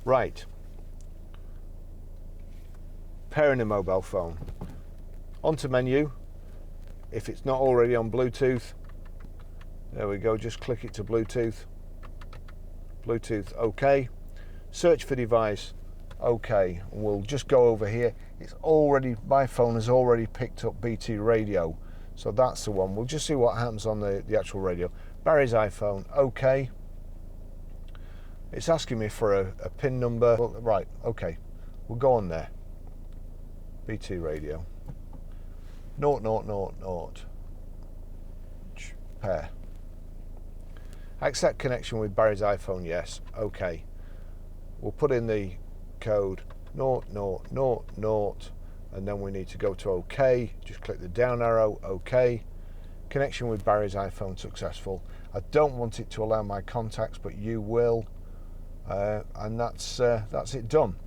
Right, pairing a mobile phone. Onto menu. If it's not already on Bluetooth, there we go, just click it to Bluetooth. Bluetooth, OK. Search for device, OK. And we'll just go over here. It's already, my phone has already picked up BT radio, so that's the one. We'll just see what happens on the actual radio. Barry's iPhone, OK. It's asking me for a PIN number. Well, right, OK. We'll go on there. BT radio. 0000. Pair. Accept connection with Barry's iPhone, yes. OK. We'll put in the code 0000, and then we need to go to OK. Just click the down arrow, OK. Connection with Barry's iPhone successful. I don't want it to allow my contacts, but you will. And that's it done.